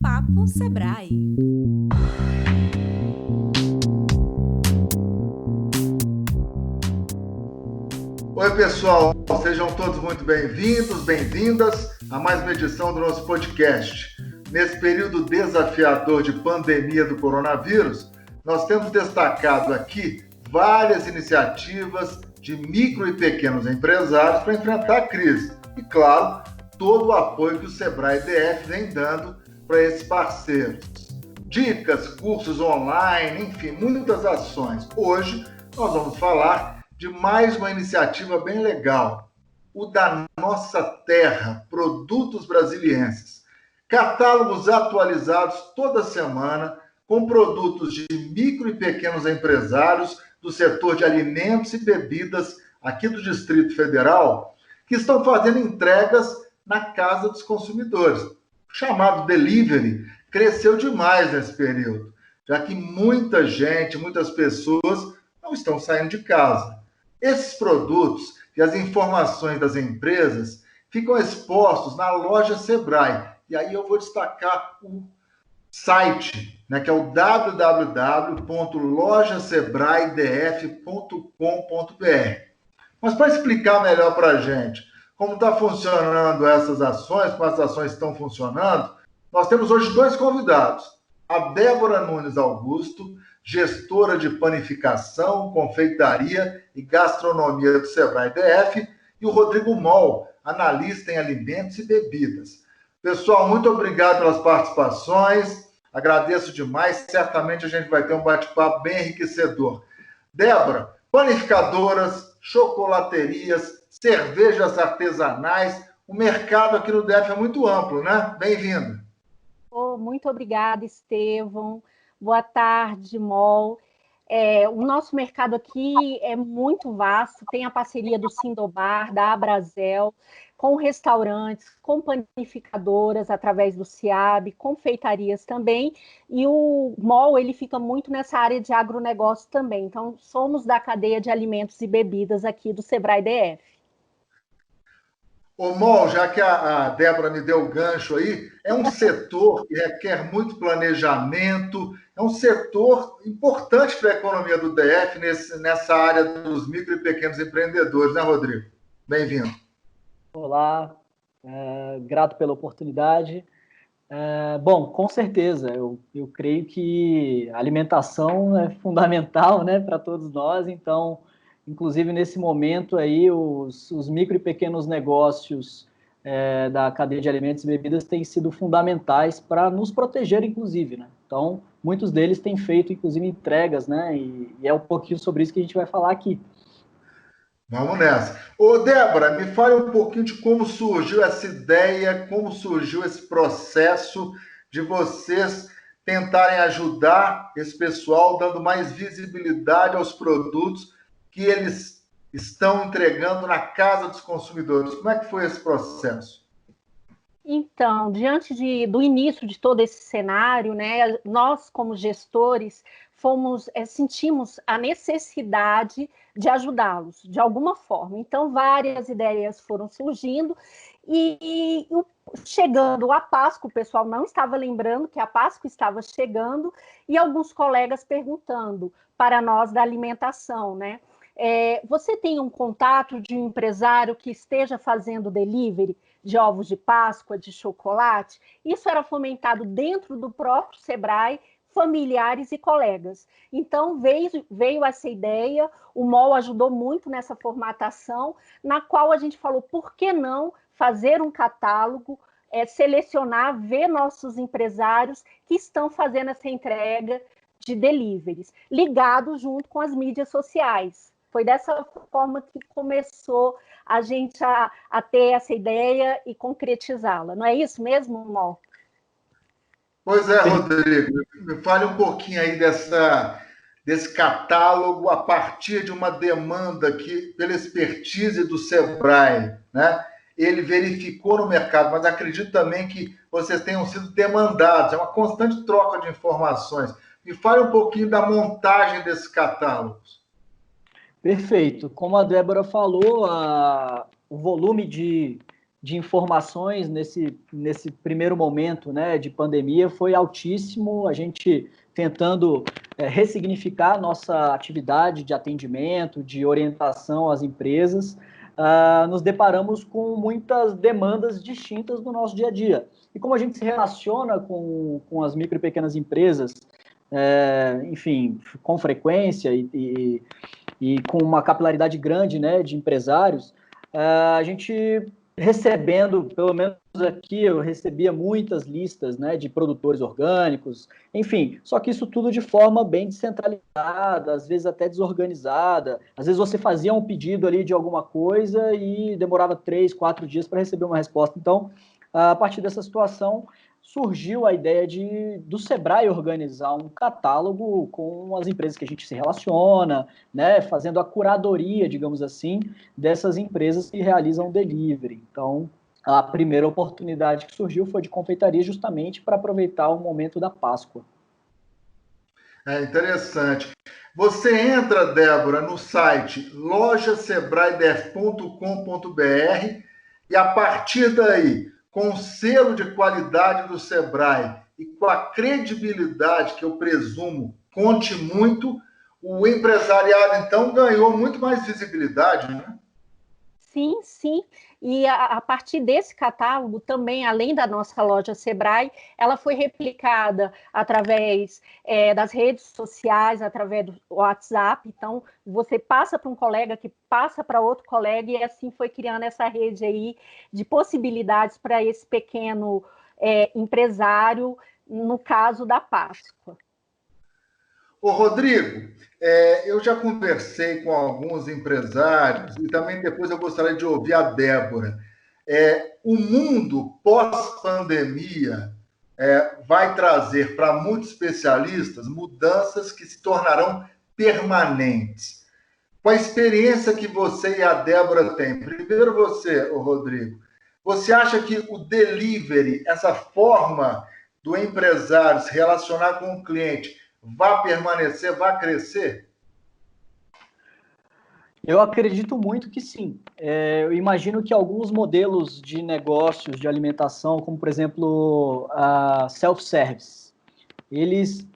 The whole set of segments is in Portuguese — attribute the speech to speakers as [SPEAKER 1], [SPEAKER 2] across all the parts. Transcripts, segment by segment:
[SPEAKER 1] Papo Sebrae.
[SPEAKER 2] Oi, pessoal, sejam todos muito bem-vindos, bem-vindas a mais uma edição do nosso podcast. Nesse período desafiador de pandemia do coronavírus, nós temos destacado aqui várias iniciativas de micro e pequenos empresários para enfrentar a crise. E, claro, todo o apoio que o Sebrae DF vem dando para esses parceiros. Dicas, cursos online, enfim, muitas ações. Hoje nós vamos falar de mais uma iniciativa bem legal, o da Nossa Terra, Produtos Brasilienses. Catálogos atualizados toda semana com produtos de micro e pequenos empresários do setor de alimentos e bebidas aqui do Distrito Federal, que estão fazendo entregas na casa dos consumidores. O chamado delivery cresceu demais nesse período, já que muita gente, muitas pessoas não estão saindo de casa. Esses produtos e as informações das empresas ficam expostos na loja Sebrae. E aí eu vou destacar o site, que é o www.lojasebraedf.com.br. Mas para explicar melhor para a gente como está funcionando essas ações, como as ações estão funcionando, nós temos hoje dois convidados. A Débora Nunes Augusto, gestora de panificação, confeitaria e gastronomia do Sebrae DF, e o Rodrigo Moll, analista em alimentos e bebidas. Pessoal, muito obrigado pelas participações, agradeço demais, certamente a gente vai ter um bate-papo bem enriquecedor. Débora, panificadoras, chocolaterias, cervejas artesanais, o mercado aqui no DF é muito amplo, né? Bem-vindo.
[SPEAKER 3] Muito obrigada, Estevão. Boa tarde, Mol. O nosso mercado aqui é muito vasto, tem a parceria do Sindobar, da Abrazel, com restaurantes, com panificadoras através do SIAB, confeitarias também, e o Mol ele fica muito nessa área de agronegócio também. Então, somos da cadeia de alimentos e bebidas aqui do Sebrae DF.
[SPEAKER 2] Ô, Mol, já que a Débora me deu o gancho aí, é um setor que requer muito planejamento, é um setor importante para a economia do DF nessa área dos micro e pequenos empreendedores, né, Rodrigo? Bem-vindo.
[SPEAKER 4] Olá, grato pela oportunidade. Bom, com certeza, eu creio que a alimentação é fundamental, né, para todos nós, então, inclusive nesse momento aí, os micro e pequenos negócios da cadeia de alimentos e bebidas têm sido fundamentais para nos proteger, inclusive, né? Então, muitos deles têm feito, inclusive, entregas, né, e é um pouquinho sobre isso que a gente vai falar aqui.
[SPEAKER 2] Vamos nessa. Ô, Débora, me fale um pouquinho de como surgiu essa ideia, como surgiu esse processo de vocês tentarem ajudar esse pessoal, dando mais visibilidade aos produtos que eles estão entregando na casa dos consumidores. Como é que foi esse processo?
[SPEAKER 3] Então, diante do início de todo esse cenário, né, nós, como gestores, sentimos a necessidade de ajudá-los de alguma forma. Então, várias ideias foram surgindo e chegando a Páscoa, o pessoal não estava lembrando que a Páscoa estava chegando e alguns colegas perguntando para nós da alimentação, né? Você tem um contato de um empresário que esteja fazendo delivery de ovos de Páscoa, de chocolate? Isso era fomentado dentro do próprio Sebrae, familiares e colegas. Então, veio essa ideia, o MOL ajudou muito nessa formatação, na qual a gente falou, por que não fazer um catálogo, selecionar, ver nossos empresários que estão fazendo essa entrega de deliveries, ligado junto com as mídias sociais. Foi dessa forma que começou a gente a ter essa ideia e concretizá-la. Não é isso mesmo, Mol?
[SPEAKER 2] Pois é, Rodrigo. Me fale um pouquinho aí desse catálogo a partir de uma demanda que, pela expertise do Sebrae, né? Ele verificou no mercado, mas acredito também que vocês tenham sido demandados. É uma constante troca de informações. Me fale um pouquinho da montagem desses catálogos.
[SPEAKER 4] Perfeito. Como a Débora falou, o volume de de informações nesse primeiro momento, né, de pandemia foi altíssimo, a gente tentando ressignificar a nossa atividade de atendimento, de orientação às empresas, nos deparamos com muitas demandas distintas do nosso dia a dia. E como a gente se relaciona com as micro e pequenas empresas, enfim, com frequência e com uma capilaridade grande, né, de empresários, a gente recebendo, pelo menos aqui eu recebia muitas listas, né, de produtores orgânicos, enfim, só que isso tudo de forma bem descentralizada, às vezes até desorganizada, às vezes você fazia um pedido ali de alguma coisa e demorava 3, 4 dias para receber uma resposta. Então, a partir dessa situação, surgiu a ideia do Sebrae organizar um catálogo com as empresas que a gente se relaciona, né, fazendo a curadoria, digamos assim, dessas empresas que realizam delivery. Então, a primeira oportunidade que surgiu foi de confeitaria, justamente para aproveitar o momento da Páscoa.
[SPEAKER 2] É interessante. Você entra, Débora, no site lojasebrae.com.br e a partir daí, com o selo de qualidade do Sebrae e com a credibilidade que eu presumo conte muito, o empresariado, então, ganhou muito mais visibilidade, né?
[SPEAKER 3] Sim, sim. E a partir desse catálogo, também, além da nossa loja Sebrae, ela foi replicada através das redes sociais, através do WhatsApp. Então, você passa para um colega que passa para outro colega, e assim foi criando essa rede aí de possibilidades para esse pequeno empresário, no caso da Páscoa.
[SPEAKER 2] Ô, Rodrigo, eu já conversei com alguns empresários e também depois eu gostaria de ouvir a Débora. O mundo pós-pandemia vai trazer para muitos especialistas mudanças que se tornarão permanentes. Com a experiência que você e a Débora têm, primeiro você, ô Rodrigo, você acha que o delivery, essa forma do empresário se relacionar com o cliente, vai permanecer, vai crescer?
[SPEAKER 4] Eu acredito muito que sim. Eu imagino que alguns modelos de negócios de alimentação, como por exemplo a self-service, eles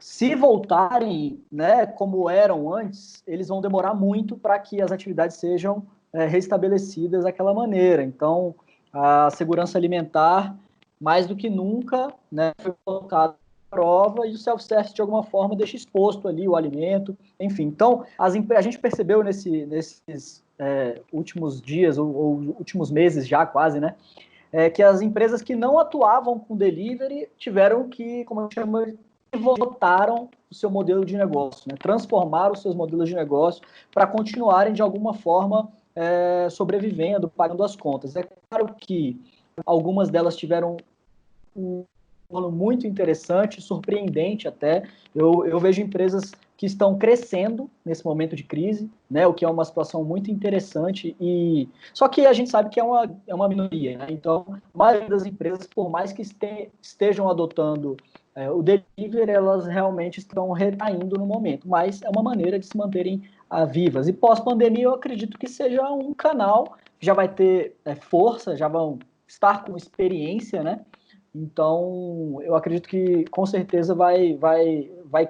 [SPEAKER 4] se voltarem, né, como eram antes, eles vão demorar muito para que as atividades sejam restabelecidas daquela maneira. Então, a segurança alimentar, mais do que nunca, né, foi colocada à prova e o self-service, de alguma forma, deixa exposto ali o alimento, enfim. Então, a gente percebeu nesses últimos dias, ou últimos meses já quase, né, que as empresas que não atuavam com delivery tiveram que, como eu chamo, pivotaram o seu modelo de negócio, né? Transformaram os seus modelos de negócio para continuarem, de alguma forma, sobrevivendo, pagando as contas. É claro que algumas delas tiveram um ano muito interessante, surpreendente até. Eu vejo empresas que estão crescendo nesse momento de crise, né, o que é uma situação muito interessante, só que a gente sabe que é uma minoria, né? Então, a maioria das empresas, por mais que estejam adotando o delivery, elas realmente estão recaindo no momento, mas é uma maneira de se manterem vivas. E pós-pandemia, eu acredito que seja um canal que já vai ter força, já vão estar com experiência, né? Então, eu acredito que com certeza vai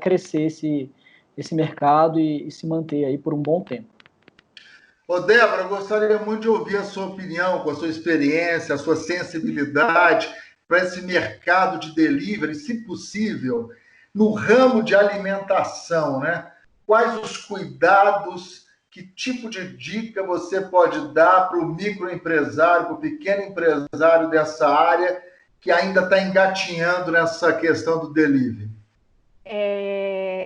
[SPEAKER 4] crescer esse mercado e se manter aí por um bom tempo.
[SPEAKER 2] Ô, Débora, eu gostaria muito de ouvir a sua opinião, com a sua experiência, a sua sensibilidade para esse mercado de delivery, se possível, no ramo de alimentação, né? Quais os cuidados, que tipo de dica você pode dar para o microempresário, para o pequeno empresário dessa área que ainda está engatinhando nessa questão do delivery?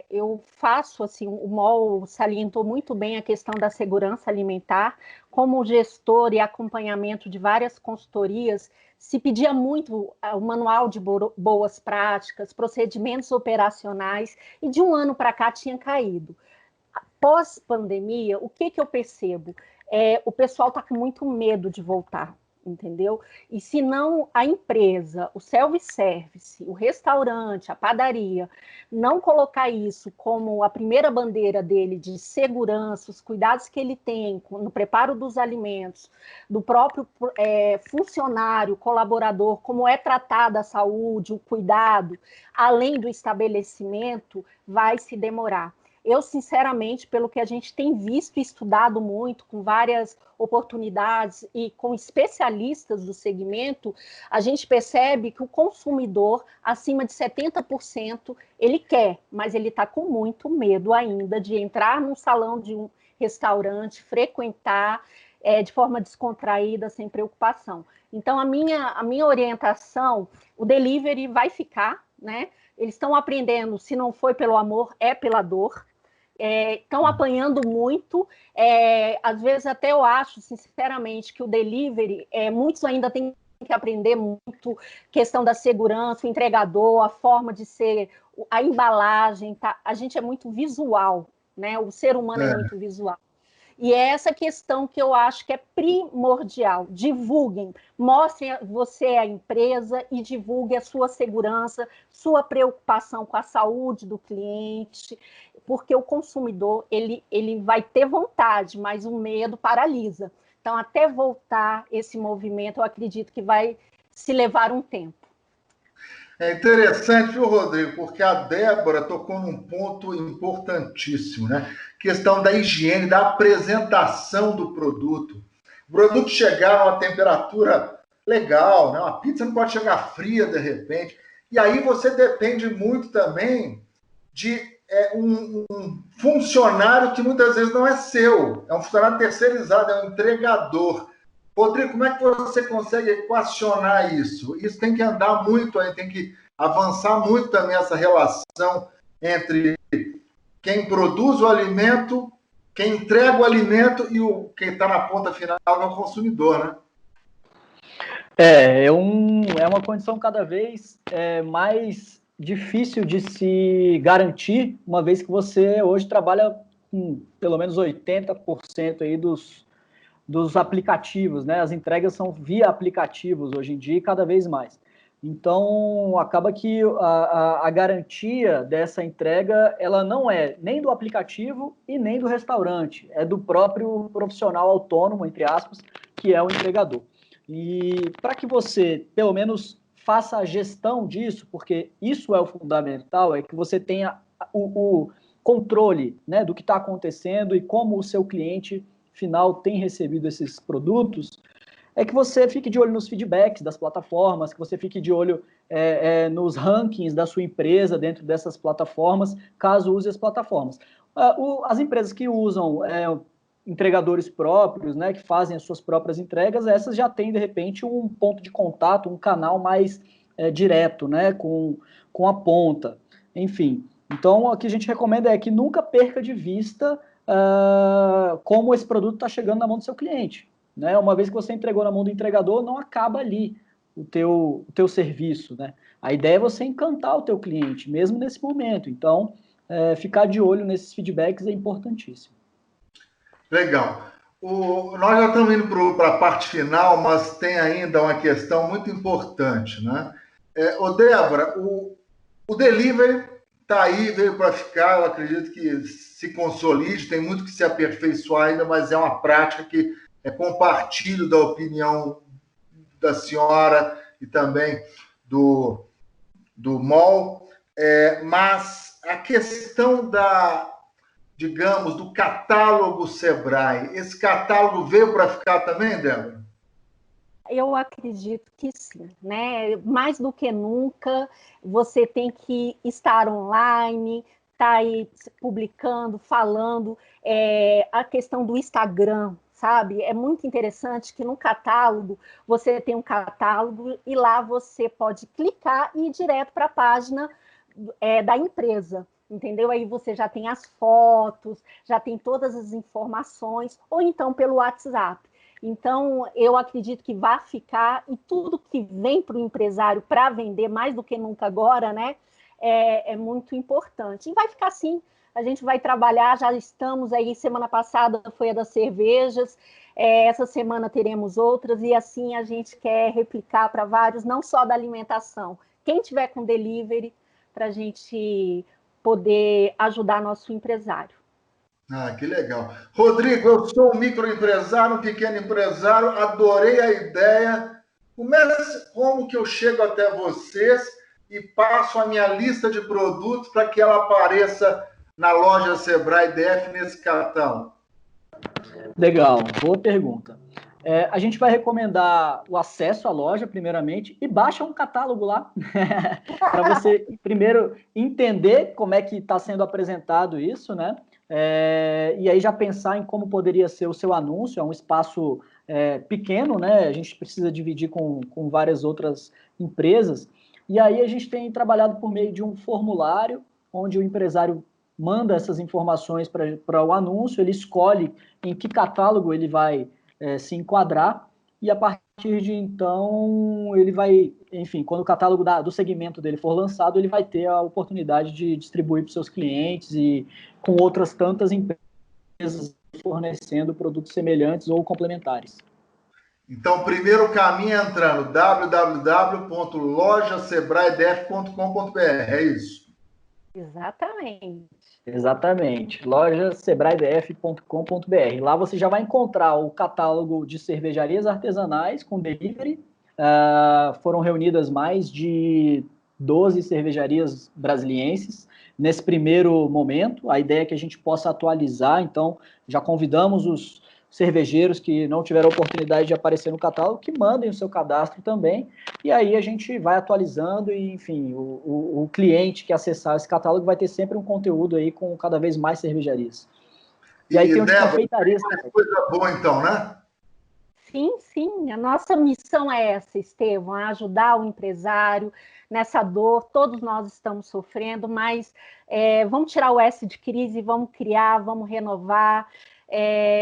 [SPEAKER 3] Eu faço, assim, o MOL salientou muito bem a questão da segurança alimentar. Como gestor e acompanhamento de várias consultorias, se pedia muito o manual de boas práticas, procedimentos operacionais, e de um ano para cá tinha caído. Pós-pandemia, o que eu percebo? O pessoal está com muito medo de voltar. entendeu? E se não a empresa, o self-service, o restaurante, a padaria, não colocar isso como a primeira bandeira dele de segurança, os cuidados que ele tem no preparo dos alimentos, do próprio funcionário, colaborador, como é tratada a saúde, o cuidado, além do estabelecimento, vai se demorar. Eu, sinceramente, pelo que a gente tem visto e estudado muito, com várias oportunidades e com especialistas do segmento, a gente percebe que o consumidor, acima de 70%, ele quer, mas ele está com muito medo ainda de entrar num salão de um restaurante, frequentar de forma descontraída, sem preocupação. Então, a minha orientação, o delivery vai ficar, né? Eles estão aprendendo, se não foi pelo amor, é pela dor. Estão apanhando muito, às vezes até eu acho, sinceramente, que o delivery, muitos ainda têm que aprender muito, questão da segurança, o entregador, a forma de ser, a embalagem, tá? A gente é muito visual, né? O ser humano é muito visual. E é essa questão que eu acho que é primordial. Divulguem, mostrem você a empresa e divulgue a sua segurança, sua preocupação com a saúde do cliente, porque o consumidor ele vai ter vontade, mas o medo paralisa. Então, até voltar esse movimento, eu acredito que vai se levar um tempo.
[SPEAKER 2] É interessante, viu, Rodrigo? Porque a Débora tocou num ponto importantíssimo, né? Questão da higiene, da apresentação do produto. O produto chegar a uma temperatura legal, né? Uma pizza não pode chegar fria de repente. E aí você depende muito também de um funcionário que muitas vezes não é seu, é um funcionário terceirizado, é um entregador. Rodrigo, como é que você consegue equacionar isso? Isso tem que andar muito, tem que avançar muito também essa relação entre quem produz o alimento, quem entrega o alimento e quem está na ponta final, que é o consumidor, né?
[SPEAKER 4] É uma condição cada vez mais difícil de se garantir, uma vez que você hoje trabalha com pelo menos 80% aí dos aplicativos, né? As entregas são via aplicativos hoje em dia e cada vez mais. Então, acaba que a garantia dessa entrega, ela não é nem do aplicativo e nem do restaurante, é do próprio profissional autônomo, entre aspas, que é o entregador. E para que você, pelo menos, faça a gestão disso, porque isso é o fundamental, é que você tenha o controle, né, do que está acontecendo e como o seu cliente final tem recebido esses produtos, é que você fique de olho nos feedbacks das plataformas, que você fique de olho nos rankings da sua empresa dentro dessas plataformas, caso use as plataformas. As empresas que usam entregadores próprios, né, que fazem as suas próprias entregas, essas já têm, de repente, um ponto de contato, um canal mais direto, né, com a ponta. Enfim, então o que a gente recomenda é que nunca perca de vista como esse produto está chegando na mão do seu cliente. Né? Uma vez que você entregou na mão do entregador, não acaba ali o teu serviço. Né? A ideia é você encantar o teu cliente, mesmo nesse momento. Então, ficar de olho nesses feedbacks é importantíssimo.
[SPEAKER 2] Legal. Nós já estamos indo para a parte final, mas tem ainda uma questão muito importante, né? Débora, o delivery está aí, veio para ficar, eu acredito que se consolide, tem muito que se aperfeiçoar ainda, mas é uma prática que compartilho da opinião da senhora e também do MOL, mas a questão digamos, do catálogo Sebrae, esse catálogo veio para ficar também, Débora?
[SPEAKER 3] Eu acredito que sim, né? Mais do que nunca, você tem que estar online, tá aí publicando, falando, a questão do Instagram, sabe? É muito interessante que no catálogo, você tem um catálogo e lá você pode clicar e ir direto para a página da empresa, entendeu? Aí você já tem as fotos, já tem todas as informações, ou então pelo WhatsApp. Então, eu acredito que vai ficar, e tudo que vem para o empresário para vender, mais do que nunca agora, né, é muito importante. E vai ficar assim, a gente vai trabalhar, já estamos aí, semana passada foi a das cervejas, Essa semana teremos outras, e assim a gente quer replicar para vários, não só da alimentação. Quem tiver com delivery, para a gente poder ajudar nosso empresário.
[SPEAKER 2] Ah, que legal. Rodrigo, eu sou um microempresário, um pequeno empresário, adorei a ideia. Como que eu chego até vocês e passo a minha lista de produtos para que ela apareça na loja Sebrae DF nesse catálogo?
[SPEAKER 4] Legal, boa pergunta. A gente vai recomendar o acesso à loja, primeiramente, e baixa um catálogo lá, para você, primeiro, entender como é que está sendo apresentado isso, né? E aí já pensar em como poderia ser o seu anúncio. É um espaço pequeno, né? A gente precisa dividir com várias outras empresas. E aí a gente tem trabalhado por meio de um formulário, onde o empresário manda essas informações para o anúncio, ele escolhe em que catálogo ele vai se enquadrar, e a partir de então ele vai, enfim, quando o catálogo do segmento dele for lançado, ele vai ter a oportunidade de distribuir para os seus clientes e com outras tantas empresas fornecendo produtos semelhantes ou complementares.
[SPEAKER 2] Então, o primeiro caminho é entrando www.lojasebraedf.com.br, é isso?
[SPEAKER 4] Exatamente, lojasebraedf.com.br. Lá você já vai encontrar o catálogo de cervejarias artesanais com delivery. Foram reunidas mais de 12 cervejarias brasilienses nesse primeiro momento. A ideia é que a gente possa atualizar, então já convidamos os cervejeiros que não tiveram oportunidade de aparecer no catálogo, que mandem o seu cadastro também, e aí a gente vai atualizando e, enfim, o cliente que acessar esse catálogo vai ter sempre um conteúdo aí com cada vez mais cervejarias.
[SPEAKER 2] E aí tem confeitarias também. Coisa boa então, né?
[SPEAKER 3] Sim, a nossa missão é essa, Estevão, é ajudar o empresário nessa dor. Todos nós estamos sofrendo, mas vamos tirar o S de crise, vamos criar, vamos renovar.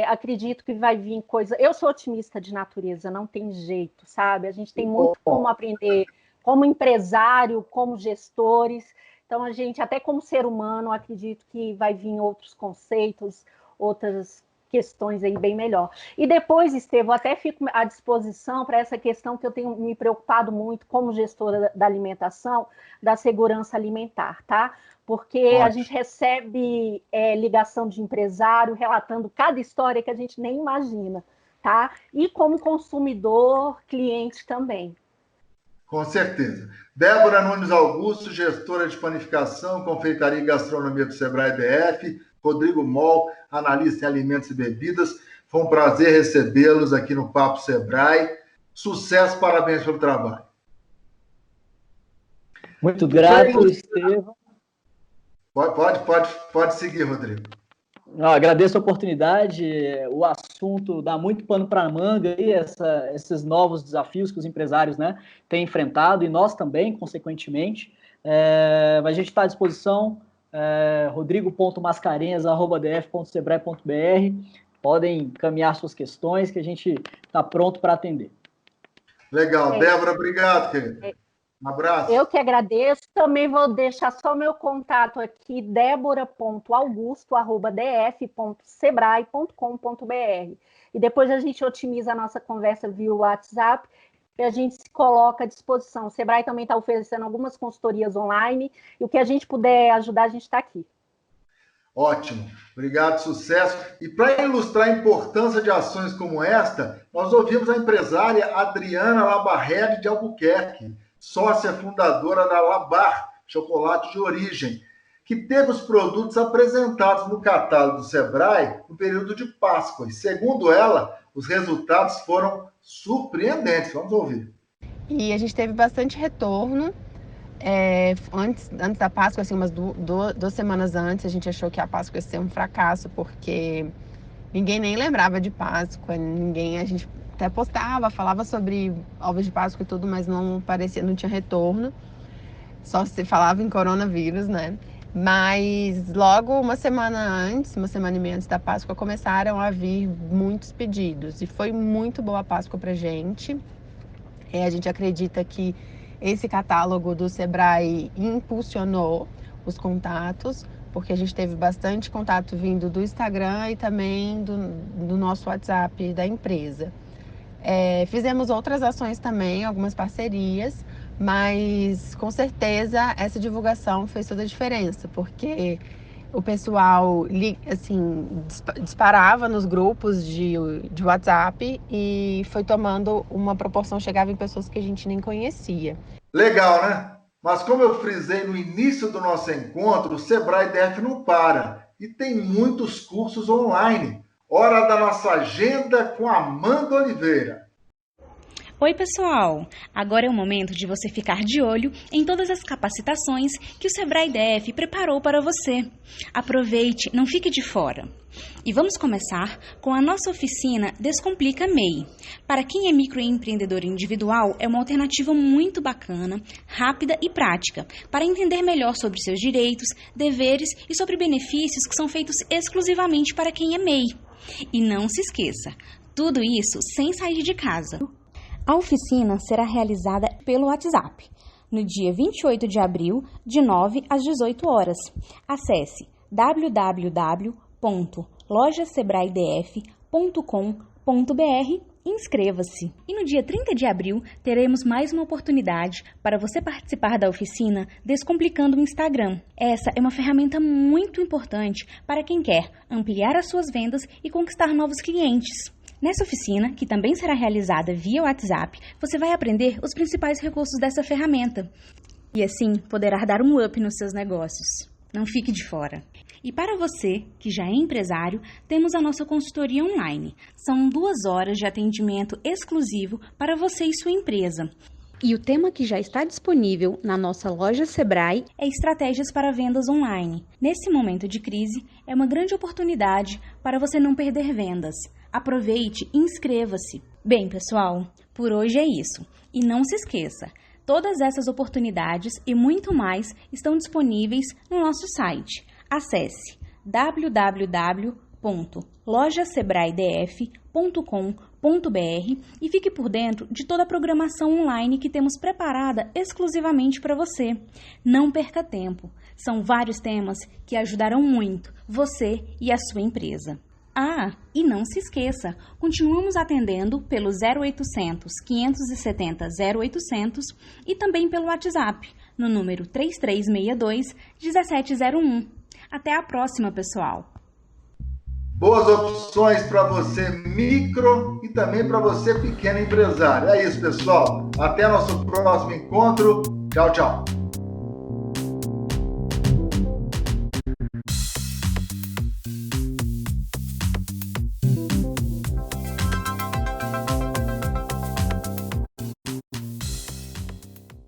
[SPEAKER 3] Acredito que vai vir coisa. Eu sou otimista de natureza, não tem jeito, sabe? A gente tem muito como aprender como empresário, como gestores. Então, a gente, até como ser humano, acredito que vai vir outros conceitos, outras questões aí bem melhor. E depois, Estevão, até fico à disposição para essa questão que eu tenho me preocupado muito como gestora da alimentação, da segurança alimentar, tá? Porque a gente recebe ligação de empresário relatando cada história que a gente nem imagina, tá? E como consumidor, cliente também.
[SPEAKER 2] Com certeza. Débora Nunes Augusto, gestora de panificação, confeitaria e gastronomia do Sebrae DF. Rodrigo Moll, analista em alimentos e bebidas. Foi um prazer recebê-los aqui no Papo Sebrae. Sucesso, parabéns pelo trabalho.
[SPEAKER 4] Muito grato, Estevão.
[SPEAKER 2] Pode seguir, Rodrigo.
[SPEAKER 4] Agradeço a oportunidade. O assunto dá muito pano para a manga aí, esses novos desafios que os empresários, né, têm enfrentado, e nós também, consequentemente. A gente está à disposição, rodrigo.mascarenhas@df.sebrae.br. Podem encaminhar suas questões, que a gente está pronto para atender.
[SPEAKER 2] Legal. Débora, obrigado, querido. Um abraço.
[SPEAKER 3] Eu que agradeço. Também vou deixar só meu contato aqui, debora.augusto@df.sebrae.com.br. E depois a gente otimiza a nossa conversa via WhatsApp e a gente se coloca à disposição. O Sebrae também está oferecendo algumas consultorias online, e o que a gente puder ajudar, a gente está aqui.
[SPEAKER 2] Ótimo. Obrigado, sucesso. E para ilustrar a importância de ações como esta, nós ouvimos a empresária Adriana Labarrede de Albuquerque, sócia fundadora da Labar, chocolate de origem, que teve os produtos apresentados no catálogo do Sebrae no período de Páscoa. E, segundo ela, os resultados foram surpreendentes. Vamos ouvir.
[SPEAKER 1] E a gente teve bastante retorno. Antes da Páscoa, assim, umas 2 semanas antes, a gente achou que a Páscoa ia ser um fracasso, porque ninguém nem lembrava de Páscoa, a gente até postava, falava sobre ovos de Páscoa e tudo, mas não tinha retorno, só se falava em coronavírus, né? Mas logo uma semana e meia antes da Páscoa, começaram a vir muitos pedidos, e foi muito boa a Páscoa pra gente. A gente acredita que esse catálogo do Sebrae impulsionou os contatos, porque a gente teve bastante contato vindo do Instagram e também do nosso WhatsApp da empresa. Fizemos outras ações também, algumas parcerias, mas com certeza essa divulgação fez toda a diferença, porque o pessoal assim, disparava nos grupos de WhatsApp e foi tomando uma proporção, chegava em pessoas que a gente nem conhecia.
[SPEAKER 2] Legal, né? Mas como eu frisei no início do nosso encontro, o Sebrae DF não para e tem muitos cursos online. Hora da nossa agenda com Amanda Oliveira.
[SPEAKER 5] Oi, pessoal! Agora é o momento de você ficar de olho em todas as capacitações que o Sebrae DF preparou para você. Aproveite, não fique de fora. E vamos começar com a nossa oficina Descomplica MEI. Para quem é microempreendedor individual, é uma alternativa muito bacana, rápida e prática, para entender melhor sobre seus direitos, deveres e sobre benefícios que são feitos exclusivamente para quem é MEI. E não se esqueça, tudo isso sem sair de casa. A oficina será realizada pelo WhatsApp, no dia 28 de abril, de 9 às 18 horas. Acesse www.lojasebraedf.com.br e inscreva-se. E no dia 30 de abril, teremos mais uma oportunidade para você participar da oficina Descomplicando o Instagram. Essa é uma ferramenta muito importante para quem quer ampliar as suas vendas e conquistar novos clientes. Nessa oficina, que também será realizada via WhatsApp, você vai aprender os principais recursos dessa ferramenta e assim poderá dar um up nos seus negócios. Não fique de fora. E para você, que já é empresário, temos a nossa consultoria online. São 2 horas de atendimento exclusivo para você e sua empresa. E o tema que já está disponível na nossa loja Sebrae é estratégias para vendas online. Nesse momento de crise, é uma grande oportunidade para você não perder vendas. Aproveite e inscreva-se. Bem, pessoal, por hoje é isso. E não se esqueça, todas essas oportunidades e muito mais estão disponíveis no nosso site. Acesse www.lojasebraedf.com.br e fique por dentro de toda a programação online que temos preparada exclusivamente para você. Não perca tempo. São vários temas que ajudarão muito você e a sua empresa. Ah, e não se esqueça, continuamos atendendo pelo 0800 570 0800 e também pelo WhatsApp, no número 3362 1701. Até a próxima, pessoal!
[SPEAKER 2] Boas opções para você micro e também para você pequeno empresário. É isso, pessoal. Até nosso próximo encontro. Tchau, tchau.